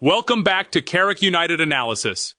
Welcome back to Carrick United Analysis.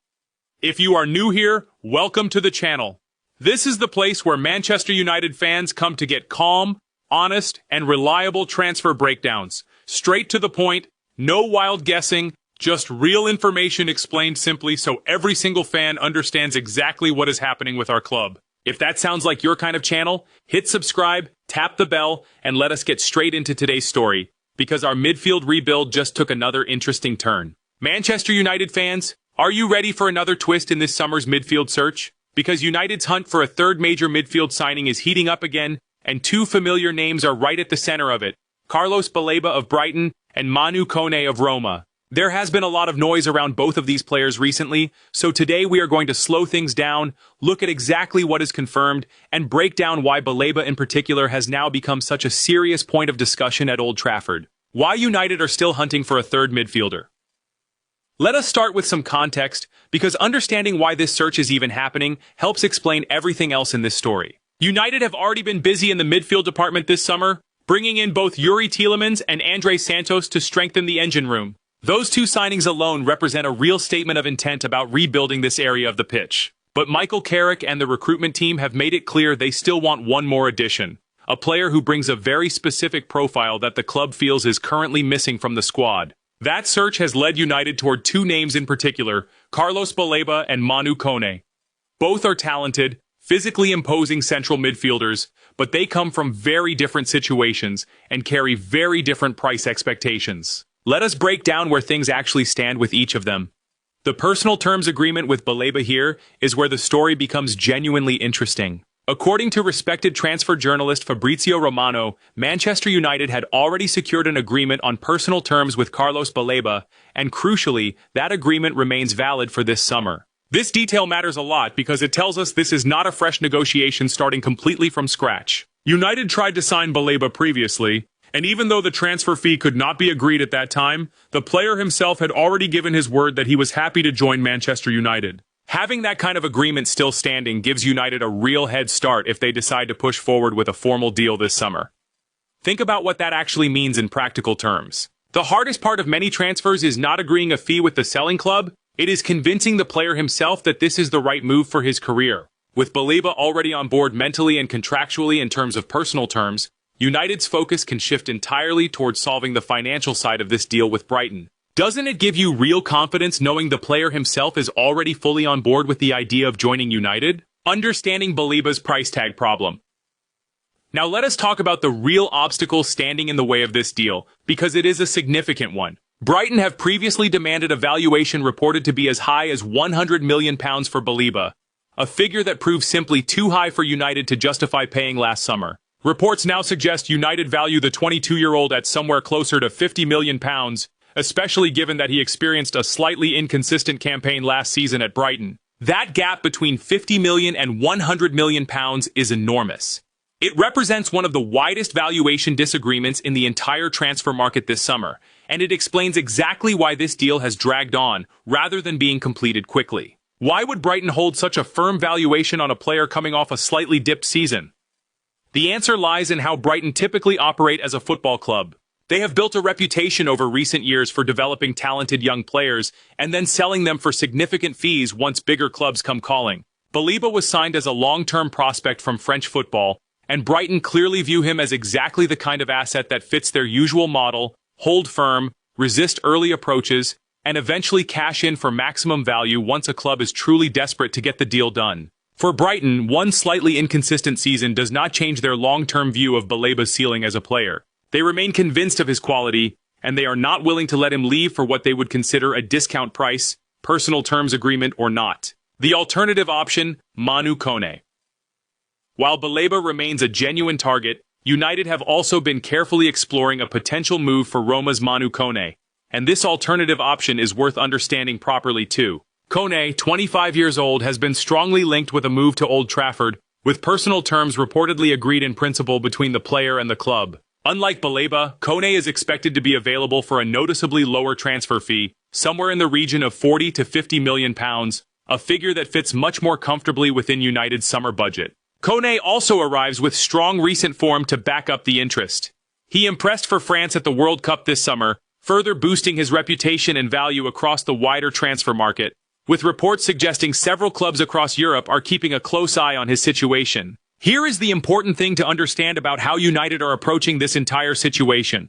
If you are new here, welcome to the channel. This is the place where Manchester United fans come to get calm, honest, and reliable transfer breakdowns. Straight to the point, no wild guessing, just real information explained simply so every single fan understands exactly what is happening with our club. If that sounds like your kind of channel, hit subscribe, tap the bell, and let us get straight into today's story, because our midfield rebuild just took another interesting turn. Manchester United fans, are you ready for another twist in this summer's midfield search? Because United's hunt for a third major midfield signing is heating up again, and two familiar names are right at the center of it: Carlos Baleba of Brighton and Manu Kone of Roma. There has been a lot of noise around both of these players recently, so today we are going to slow things down, look at exactly what is confirmed, and break down why Baleba in particular has now become such a serious point of discussion at Old Trafford. Why United are still hunting for a third midfielder. Let us start with some context, because understanding why this search is even happening helps explain everything else in this story. United have already been busy in the midfield department this summer, bringing in both Yuri Tielemans and Andre Santos to strengthen the engine room. Those two signings alone represent a real statement of intent about rebuilding this area of the pitch. But Michael Carrick and the recruitment team have made it clear they still want one more addition. A player who brings a very specific profile that the club feels is currently missing from the squad. That search has led United toward two names in particular, Carlos Baleba and Manu Kone. Both are talented, physically imposing central midfielders, but they come from very different situations and carry very different price expectations. Let us break down where things actually stand with each of them. The personal terms agreement with Baleba here is where the story becomes genuinely interesting. According to respected transfer journalist Fabrizio Romano, Manchester United had already secured an agreement on personal terms with Carlos Baleba, and crucially, that agreement remains valid for this summer. This detail matters a lot because it tells us this is not a fresh negotiation starting completely from scratch. United tried to sign Baleba previously, and even though the transfer fee could not be agreed at that time, the player himself had already given his word that he was happy to join Manchester United. Having that kind of agreement still standing gives United a real head start if they decide to push forward with a formal deal this summer. Think about what that actually means in practical terms. The hardest part of many transfers is not agreeing a fee with the selling club. It is convincing the player himself that this is the right move for his career. With Baleba already on board mentally and contractually in terms of personal terms, United's focus can shift entirely towards solving the financial side of this deal with Brighton. Doesn't it give you real confidence knowing the player himself is already fully on board with the idea of joining United? Understanding Baleba's price tag problem. Now let us talk about the real obstacle standing in the way of this deal, because it is a significant one. Brighton have previously demanded a valuation reported to be as high as £100 million for Baleba, a figure that proved simply too high for United to justify paying last summer. Reports now suggest United value the 22-year-old at somewhere closer to £50 million, especially given that he experienced a slightly inconsistent campaign last season at Brighton. That gap between £50 million and £100 million is enormous. It represents one of the widest valuation disagreements in the entire transfer market this summer, and it explains exactly why this deal has dragged on, rather than being completed quickly. Why would Brighton hold such a firm valuation on a player coming off a slightly dipped season? The answer lies in how Brighton typically operate as a football club. They have built a reputation over recent years for developing talented young players and then selling them for significant fees once bigger clubs come calling. Baleba was signed as a long-term prospect from French football, and Brighton clearly view him as exactly the kind of asset that fits their usual model: hold firm, resist early approaches, and eventually cash in for maximum value once a club is truly desperate to get the deal done. For Brighton, one slightly inconsistent season does not change their long-term view of Baleba's ceiling as a player. They remain convinced of his quality, and they are not willing to let him leave for what they would consider a discount price, personal terms agreement or not. The alternative option: Manu Kone. While Baleba remains a genuine target, United have also been carefully exploring a potential move for Roma's Manu Kone, and this alternative option is worth understanding properly too. Kone, 25 years old, has been strongly linked with a move to Old Trafford, with personal terms reportedly agreed in principle between the player and the club. Unlike Baleba, Kone is expected to be available for a noticeably lower transfer fee, somewhere in the region of £40 to £50 million, a figure that fits much more comfortably within United's summer budget. Kone also arrives with strong recent form to back up the interest. He impressed for France at the World Cup this summer, further boosting his reputation and value across the wider transfer market, with reports suggesting several clubs across Europe are keeping a close eye on his situation. Here is the important thing to understand about how United are approaching this entire situation.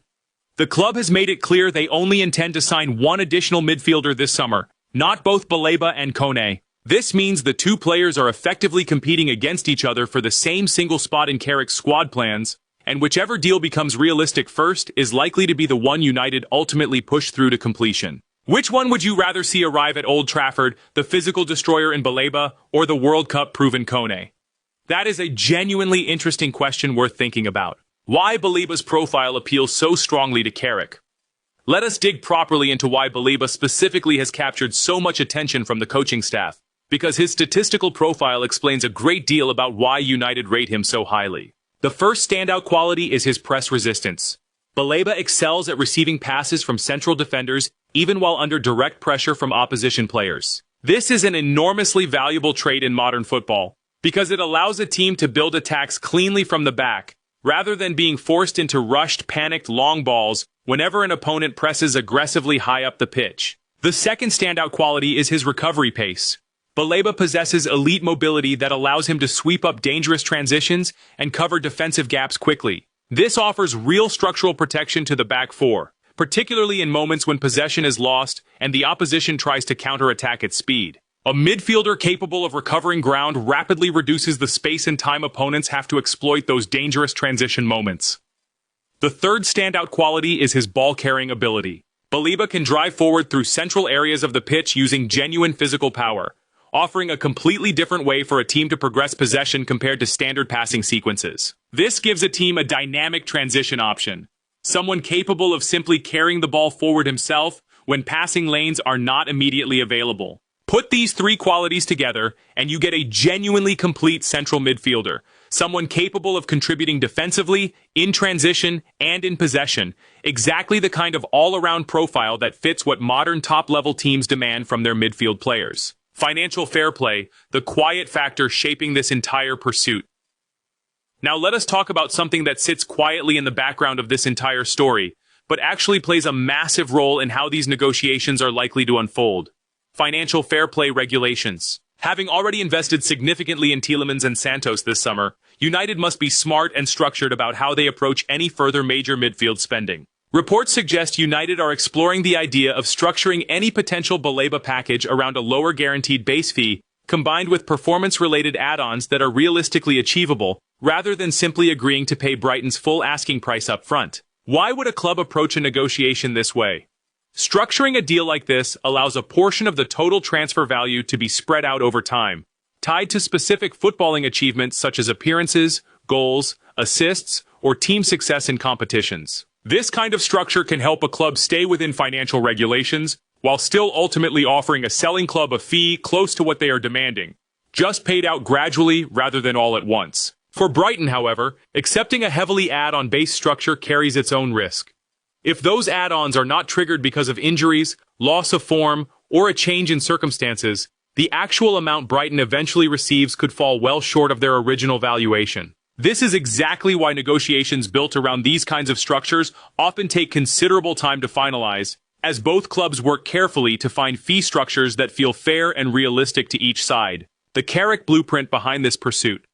The club has made it clear they only intend to sign one additional midfielder this summer, not both Baleba and Kone. This means the two players are effectively competing against each other for the same single spot in Carrick's squad plans, and whichever deal becomes realistic first is likely to be the one United ultimately push through to completion. Which one would you rather see arrive at Old Trafford, the physical destroyer in Baleba, or the World Cup proven Kone? That is a genuinely interesting question worth thinking about. Why Baleba's profile appeals so strongly to Carrick? Let us dig properly into why Baleba specifically has captured so much attention from the coaching staff, because his statistical profile explains a great deal about why United rate him so highly. The first standout quality is his press resistance. Baleba excels at receiving passes from central defenders even while under direct pressure from opposition players. This is an enormously valuable trait in modern football, because it allows a team to build attacks cleanly from the back, rather than being forced into rushed, panicked long balls whenever an opponent presses aggressively high up the pitch. The second standout quality is his recovery pace. Baleba possesses elite mobility that allows him to sweep up dangerous transitions and cover defensive gaps quickly. This offers real structural protection to the back four, particularly in moments when possession is lost and the opposition tries to counterattack at speed. A midfielder capable of recovering ground rapidly reduces the space and time opponents have to exploit those dangerous transition moments. The third standout quality is his ball-carrying ability. Baleba can drive forward through central areas of the pitch using genuine physical power, offering a completely different way for a team to progress possession compared to standard passing sequences. This gives a team a dynamic transition option, someone capable of simply carrying the ball forward himself when passing lanes are not immediately available. Put these three qualities together, and you get a genuinely complete central midfielder, someone capable of contributing defensively, in transition, and in possession, exactly the kind of all-around profile that fits what modern top-level teams demand from their midfield players. Financial fair play, the quiet factor shaping this entire pursuit. Now let us talk about something that sits quietly in the background of this entire story, but actually plays a massive role in how these negotiations are likely to unfold. Financial fair play regulations. Having already invested significantly in Tielemans and Santos this summer, United must be smart and structured about how they approach any further major midfield spending. Reports suggest United are exploring the idea of structuring any potential Baleba package around a lower guaranteed base fee, combined with performance-related add-ons that are realistically achievable, rather than simply agreeing to pay Brighton's full asking price up front. Why would a club approach a negotiation this way? Structuring a deal like this allows a portion of the total transfer value to be spread out over time, tied to specific footballing achievements such as appearances, goals, assists, or team success in competitions. This kind of structure can help a club stay within financial regulations, while still ultimately offering a selling club a fee close to what they are demanding, just paid out gradually rather than all at once. For Brighton, however, accepting a heavily add-on base structure carries its own risk. If those add-ons are not triggered because of injuries, loss of form, or a change in circumstances, the actual amount Brighton eventually receives could fall well short of their original valuation. This is exactly why negotiations built around these kinds of structures often take considerable time to finalize, as both clubs work carefully to find fee structures that feel fair and realistic to each side. The Carrick blueprint behind this pursuit.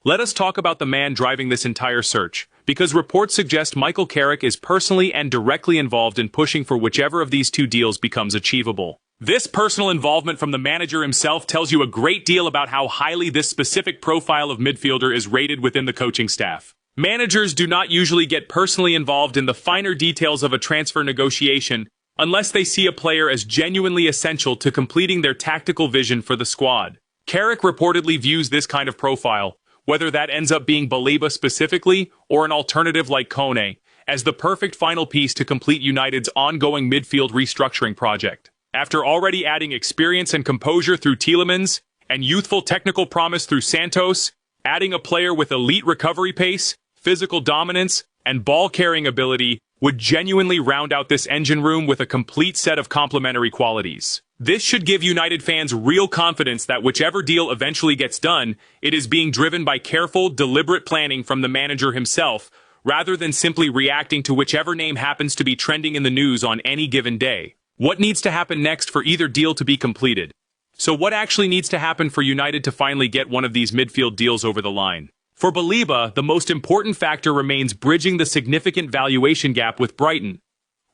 Let us talk about the man driving this entire search, because reports suggest Michael Carrick is personally and directly involved in pushing for whichever of these two deals becomes achievable. This personal involvement from the manager himself tells you a great deal about how highly this specific profile of midfielder is rated within the coaching staff. Managers do not usually get personally involved in the finer details of a transfer negotiation unless they see a player as genuinely essential to completing their tactical vision for the squad. Carrick reportedly views this kind of profile, whether that ends up being Baleba specifically or an alternative like Kone, as the perfect final piece to complete United's ongoing midfield restructuring project. After already adding experience and composure through Tielemans, and youthful technical promise through Santos, adding a player with elite recovery pace, physical dominance, and ball-carrying ability would genuinely round out this engine room with a complete set of complementary qualities. This should give United fans real confidence that whichever deal eventually gets done, it is being driven by careful, deliberate planning from the manager himself, rather than simply reacting to whichever name happens to be trending in the news on any given day. What needs to happen next for either deal to be completed? So what actually needs to happen for United to finally get one of these midfield deals over the line? For BALEBA, the most important factor remains bridging the significant valuation gap with Brighton.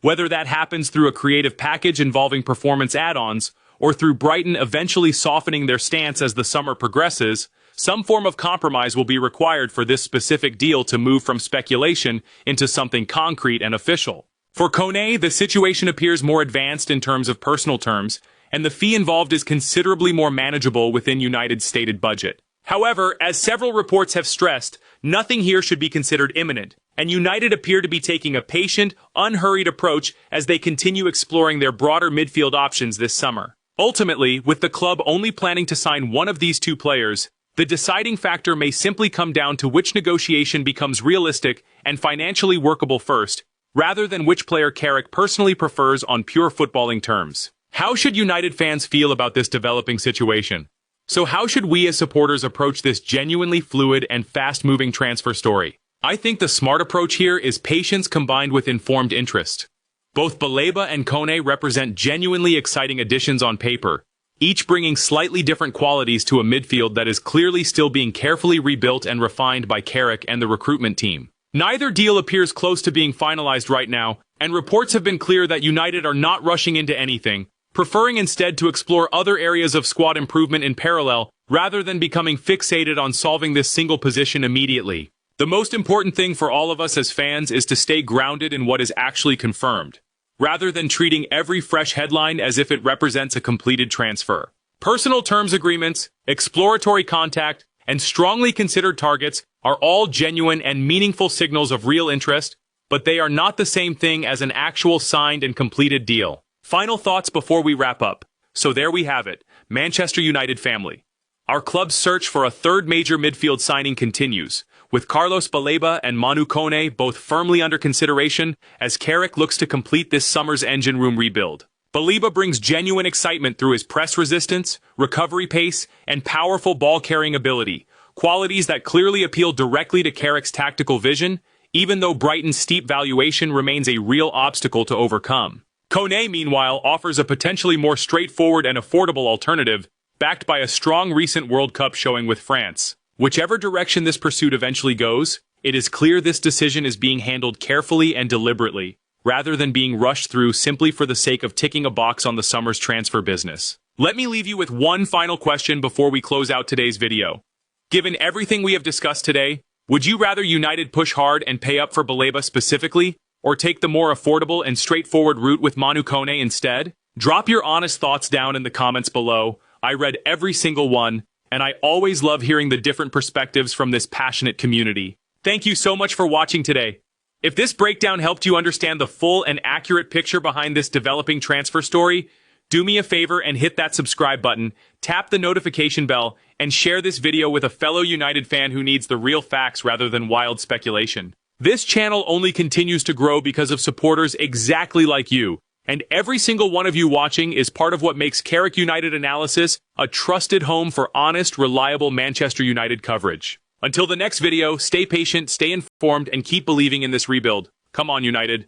Whether that happens through a creative package involving performance add-ons, or through Brighton eventually softening their stance as the summer progresses, some form of compromise will be required for this specific deal to move from speculation into something concrete and official. For Kone, the situation appears more advanced in terms of personal terms, and the fee involved is considerably more manageable within United's stated budget. However, as several reports have stressed, nothing here should be considered imminent, and United appear to be taking a patient, unhurried approach as they continue exploring their broader midfield options this summer. Ultimately, with the club only planning to sign one of these two players, the deciding factor may simply come down to which negotiation becomes realistic and financially workable first, rather than which player Carrick personally prefers on pure footballing terms. How should United fans feel about this developing situation? So how should we as supporters approach this genuinely fluid and fast-moving transfer story? I think the smart approach here is patience combined with informed interest. Both BALEBA and Kone represent genuinely exciting additions on paper, each bringing slightly different qualities to a midfield that is clearly still being carefully rebuilt and refined by Carrick and the recruitment team. Neither deal appears close to being finalized right now, and reports have been clear that United are not rushing into anything, preferring instead to explore other areas of squad improvement in parallel, rather than becoming fixated on solving this single position immediately. The most important thing for all of us as fans is to stay grounded in what is actually confirmed, rather than treating every fresh headline as if it represents a completed transfer. Personal terms agreements, exploratory contact, and strongly considered targets are all genuine and meaningful signals of real interest, but they are not the same thing as an actual signed and completed deal. Final thoughts before we wrap up. So there we have it, Manchester United family. Our club's search for a third major midfield signing continues, with Carlos Balaba and Manu Kone both firmly under consideration as Carrick looks to complete this summer's engine room rebuild. Balaba brings genuine excitement through his press resistance, recovery pace, and powerful ball-carrying ability, qualities that clearly appeal directly to Carrick's tactical vision, even though Brighton's steep valuation remains a real obstacle to overcome. Kone, meanwhile, offers a potentially more straightforward and affordable alternative, backed by a strong recent World Cup showing with France. Whichever direction this pursuit eventually goes, it is clear this decision is being handled carefully and deliberately, rather than being rushed through simply for the sake of ticking a box on the summer's transfer business. Let me leave you with one final question before we close out today's video. Given everything we have discussed today, would you rather United push hard and pay up for Balaba specifically, or take the more affordable and straightforward route with Manu Kone instead? Drop your honest thoughts down in the comments below. I read every single one, and I always love hearing the different perspectives from this passionate community. Thank you so much for watching today. If this breakdown helped you understand the full and accurate picture behind this developing transfer story, do me a favor and hit that subscribe button, tap the notification bell, and share this video with a fellow United fan who needs the real facts rather than wild speculation. This channel only continues to grow because of supporters exactly like you, and every single one of you watching is part of what makes Carrick United Analysis a trusted home for honest, reliable Manchester United coverage. Until the next video, stay patient, stay informed, and keep believing in this rebuild. Come on, United.